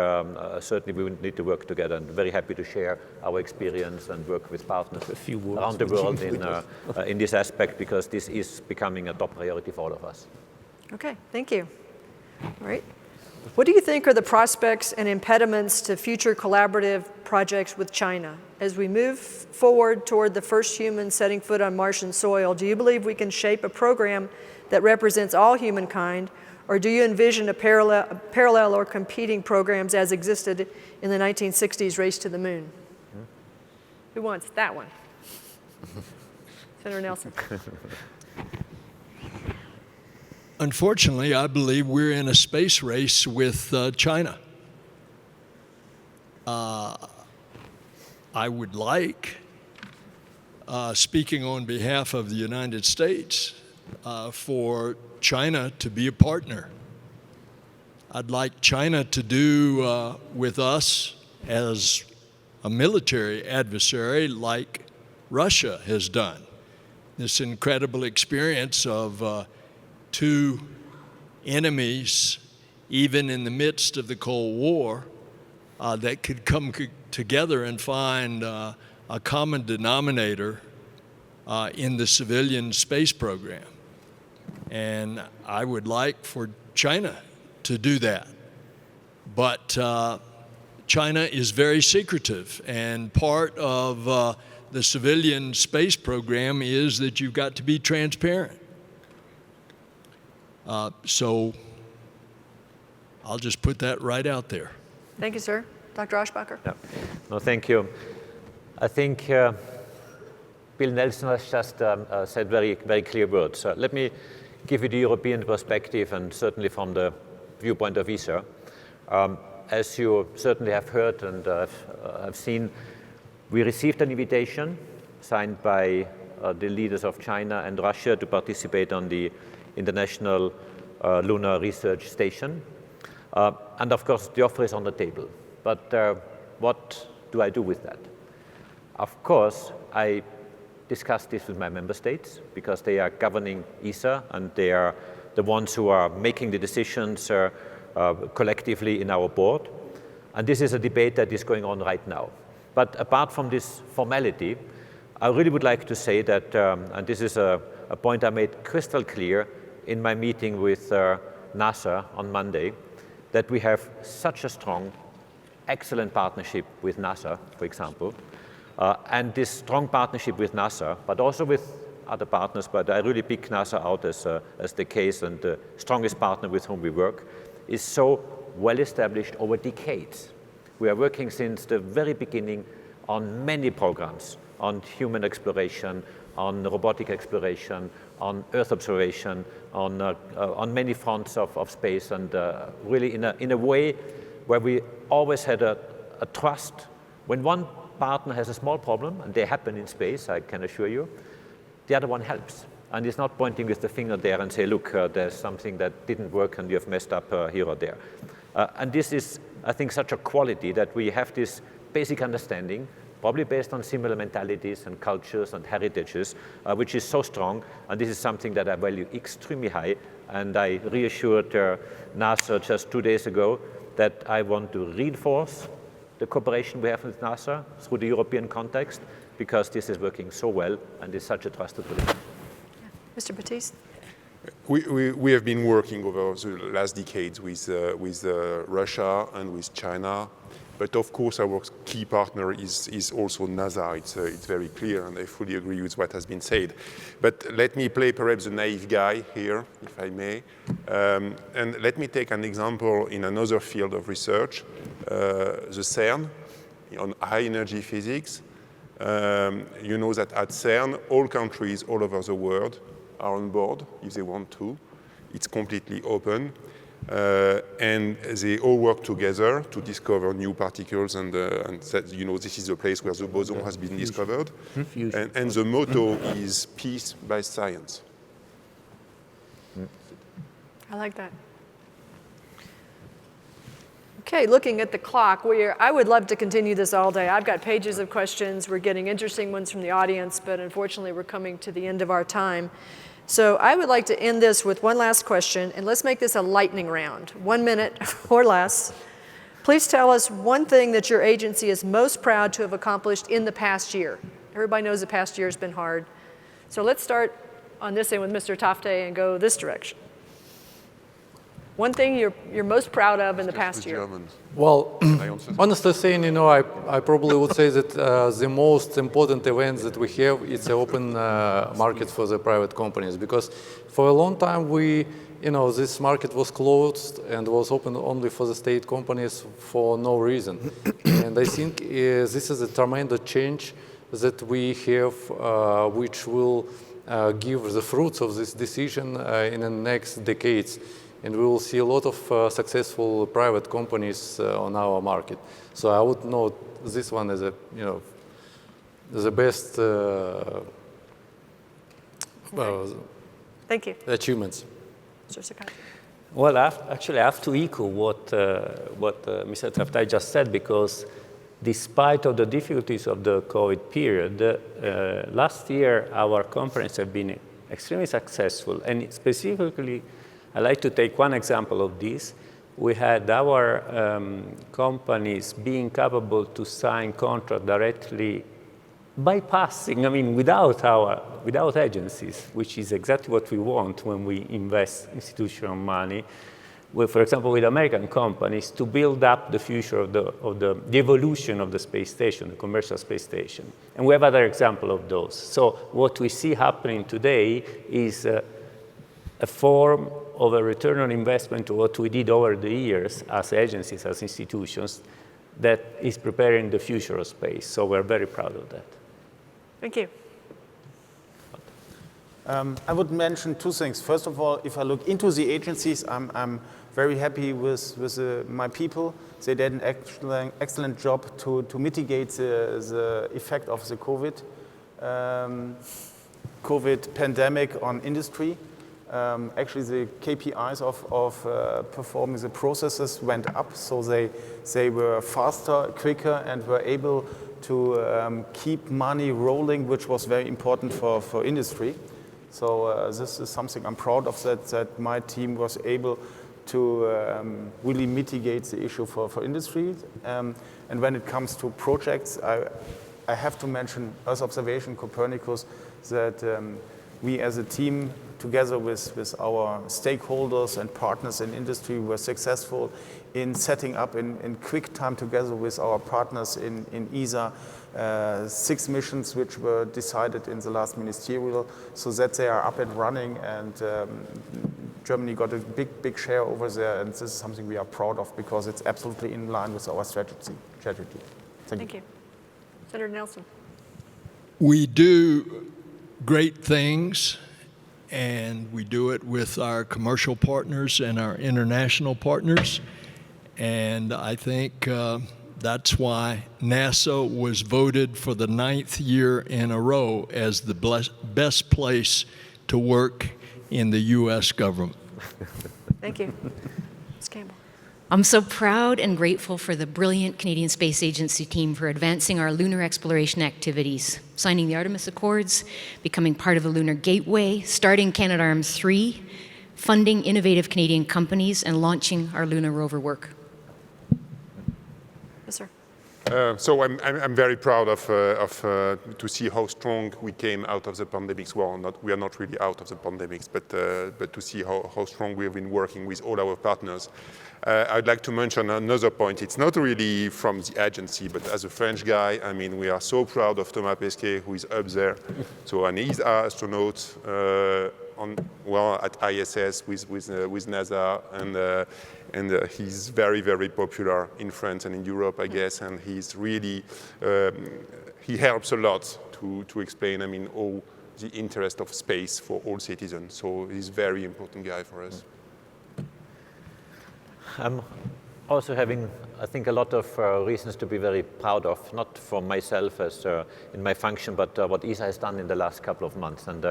certainly we need to work together. And very happy to share our experience and work with partners around the world in this aspect, because this is becoming a top priority for all of us. Okay, thank you. All right. What do you think are the prospects and impediments to future collaborative projects with China? As we move forward toward the first human setting foot on Martian soil, do you believe we can shape a program that represents all humankind, or do you envision a parallel or competing programs as existed in the 1960s race to the moon? Who wants that one? Senator Nelson. Unfortunately, I believe we're in a space race with China. I would like, speaking on behalf of the United States, for China to be a partner. I'd like China to do with us as a military adversary like Russia has done. This incredible experience of two enemies, even in the midst of the Cold War, that could come together and find a common denominator in the civilian space program. And I would like for China to do that. But China is very secretive, and part of the civilian space program is that you've got to be transparent. So I'll just put that right out there. Thank you, sir. Dr. Aschbacher. Yeah. No, thank you. I think Bill Nelson has just said very, very clear words. Let me give you the European perspective, and certainly from the viewpoint of ESA. As you certainly have heard and have seen, we received an invitation signed by the leaders of China and Russia to participate on the International Lunar Research Station. And of course, the offer is on the table. But what do I do with that? Of course, I discussed this with my member states because they are governing ESA and they are the ones who are making the decisions collectively in our board. And this is a debate that is going on right now. But apart from this formality, I really would like to say that, and this is a point I made crystal clear in my meeting with NASA on Monday, that we have such a strong, excellent partnership with NASA, for example, and this strong partnership with NASA, but also with other partners, but I really pick NASA out as the case and the strongest partner with whom we work, is so well established over decades. We are working since the very beginning on many programs, on human exploration, on robotic exploration, on Earth observation, on many fronts of space, and really in a way where we always had a trust. When one partner has a small problem, and they happen in space, I can assure you, the other one helps. And is not pointing with the finger there and say, look, there's something that didn't work and you have messed up here or there. And this is, I think, such a quality that we have this basic understanding, probably based on similar mentalities and cultures and heritages, which is so strong. And this is something that I value extremely high. And I reassured NASA just 2 days ago that I want to reinforce the cooperation we have with NASA through the European context, because this is working so well and is such a trusted relationship. Mr. Baptiste? We have been working over the last decades with Russia and with China, but of course our key partner is also NASA. It's very clear, and I fully agree with what has been said. But let me play perhaps the naive guy here, if I may, and let me take an example in another field of research, the CERN, on high energy physics. You know that at CERN, all countries all over the world are on board if they want to. It's completely open. And they all work together to discover new particles, and that, you know, this is the place where the boson has been discovered. And the motto is peace by science. I like that. Okay, looking at the clock, I would love to continue this all day. I've got pages of questions. We're getting interesting ones from the audience, but unfortunately we're coming to the end of our time. So I would like to end this with one last question, and let's make this a lightning round, 1 minute or less. Please tell us one thing that your agency is most proud to have accomplished in the past year. Everybody knows the past year has been hard. So let's start on this end with Mr. Taftai and go this direction. One thing you're most proud of in the past year. Well, honestly saying, you know, I probably would say that the most important events that we have, it's an open market for the private companies, because for a long time this market was closed and was open only for the state companies for no reason. And I think this is a tremendous change that we have, which will give the fruits of this decision in the next decades. And we will see a lot of successful private companies on our market. So I would note this one as the best Thank you. achievements. Mr. Saccoccia. Well, actually, I have to echo what Mr. Taftai just said, because despite of the difficulties of the COVID period, last year our conference have been extremely successful, and specifically, I'd like to take one example of this. We had our companies being capable to sign contract directly, bypassing, without agencies, which is exactly what we want when we invest institutional money. For example, with American companies, to build up the future of the evolution of the space station, the commercial space station. And we have other examples of those. So what we see happening today is a form of a return on investment to what we did over the years as agencies, as institutions, that is preparing the future of space. So we're very proud of that. Thank you. I would mention two things. First of all, if I look into the agencies, I'm very happy with my people. They did an excellent job to mitigate the effect of the COVID pandemic on industry. Actually, the KPIs of performing the processes went up, so they were faster, quicker, and were able to keep money rolling, which was very important for industry. So this is something I'm proud of, that my team was able to really mitigate the issue for industry. And when it comes to projects, I have to mention Earth observation, Copernicus, that we as a team, together with our stakeholders and partners in industry, were successful in setting up in quick time, together with our partners in ESA, 6 missions which were decided in the last ministerial, so that they are up and running, and Germany got a big share over there, and this is something we are proud of, because it's absolutely in line with our strategy. Thank you. Senator Nelson. We do great things, and we do it with our commercial partners and our international partners. And I think that's why NASA was voted for the 9th year in a row as the best place to work in the U.S. government. Thank you. Ms. Campbell. I'm so proud and grateful for the brilliant Canadian Space Agency team for advancing our lunar exploration activities, signing the Artemis Accords, becoming part of the Lunar Gateway, starting Canadarm3, funding innovative Canadian companies, and launching our lunar rover work. Yes, sir. So I'm very proud of to see how strong we came out of the pandemics. Well, we are not really out of the pandemics, but to see how strong we have been working with all our partners. I'd like to mention another point. It's not really from the agency, but as a French guy, I mean, we are so proud of Thomas Pesquet, who is up there. So, and he's our astronaut at ISS with NASA, and he's very, very popular in France and in Europe, I guess, and he's really, he helps a lot to explain, I mean, all the interest of space for all citizens. So he's a very important guy for us. I'm also having, I think, a lot of reasons to be very proud of, not for myself as in my function, but what ESA has done in the last couple of months. And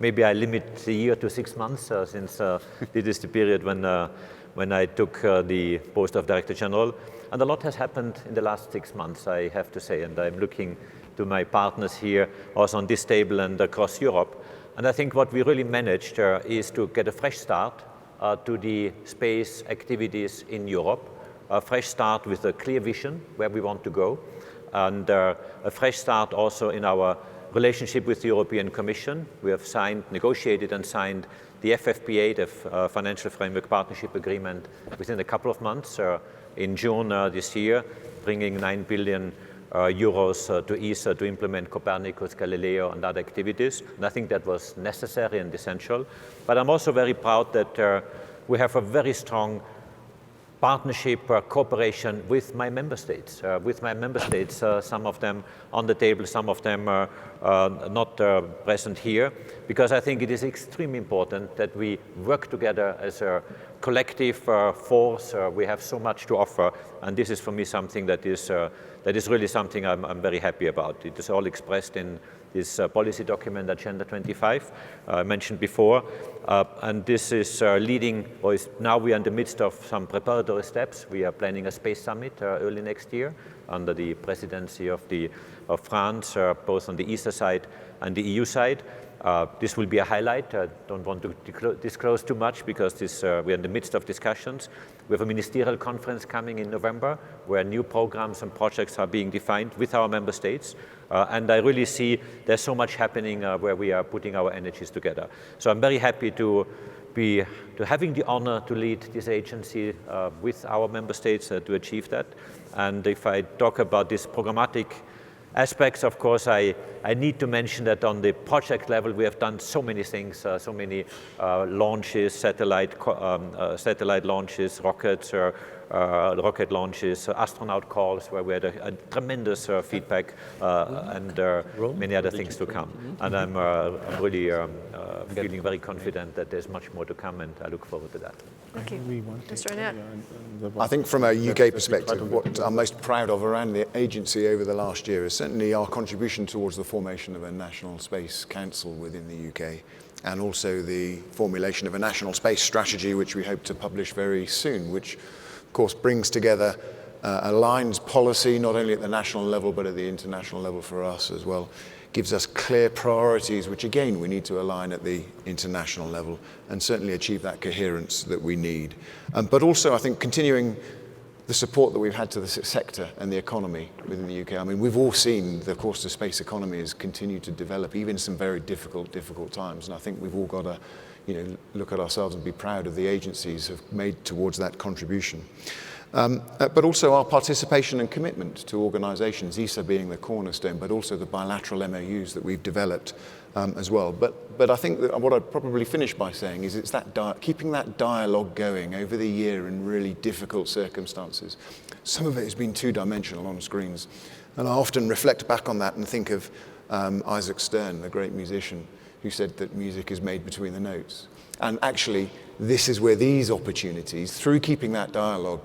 maybe I limit the year to 6 months, since this is the period when I took the post of Director General. And a lot has happened in the last 6 months, I have to say. And I'm looking to my partners here, also on this table and across Europe. And I think what we really managed is to get a fresh start to the space activities in Europe, a fresh start with a clear vision where we want to go, and a fresh start also in our relationship with the European Commission. We have negotiated and signed the FFPA, the Financial Framework Partnership Agreement, within a couple of months. In June this year, bringing 9 billion euros to ESA to implement Copernicus, Galileo, and other activities. And I think that was necessary and essential. But I'm also very proud that we have a very strong partnership, cooperation with my member states. Some of them on the table, some of them not present here, because I think it is extremely important that we work together as a collective force. We have so much to offer, and this is for me something that is really something I'm very happy about. It is all expressed in this policy document, Agenda 25, I mentioned before. And this is leading, or now we are in the midst of some preparatory steps. We are planning a space summit early next year under the presidency of France, both on the ESA side and the EU side. This will be a highlight. I don't want to disclose too much because we are in the midst of discussions. We have a ministerial conference coming in November where new programs and projects are being defined with our member states. And I really see there's so much happening where we are putting our energies together. So I'm very happy to having the honor to lead this agency with our member states to achieve that. And if I talk about this programmatic aspects, of course, I need to mention that on the project level, we have done so many things, so many launches, satellite launches, rockets, rocket launches, astronaut calls, where we had a tremendous feedback, and many other things to come. And I'm really feeling very confident that there's much more to come, and I look forward to that. Thank you. Mr. Annett. I think from a UK perspective, what I'm most proud of around the agency over the last year is certainly our contribution towards the formation of a National Space Council within the UK, and also the formulation of a national space strategy, which we hope to publish very soon, which of course brings together, aligns policy not only at the national level but at the international level for us as well, gives us clear priorities, which again we need to align at the international level and certainly achieve that coherence that we need. But also I think continuing the support that we've had to the sector and the economy within the UK. I mean, we've all seen, of course, the space economy has continued to develop, even in some very difficult times. And I think we've all got to, look at ourselves and be proud of the agencies have made towards that contribution. But also our participation and commitment to organisations, ESA being the cornerstone, but also the bilateral MOUs that we've developed as well. But I think that what I'd probably finish by saying is it's that keeping that dialogue going over the year in really difficult circumstances. Some of it has been two-dimensional on screens, and I often reflect back on that and think of Isaac Stern, the great musician, who said that music is made between the notes. And actually, this is where these opportunities, through keeping that dialogue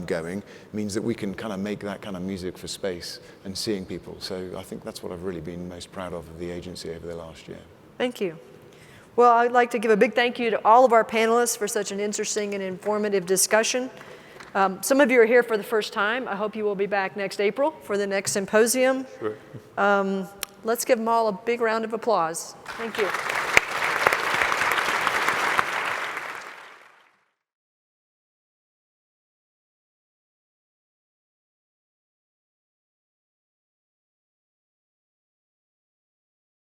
going, means that we can kind of make that kind of music for space and seeing people. So I think that's what I've really been most proud of the agency over the last year. Thank you. Well, I'd like to give a big thank you to all of our panelists for such an interesting and informative discussion. Some of you are here for the first time. I hope you will be back next April for the next symposium. Sure. Let's give them all a big round of applause. Thank you.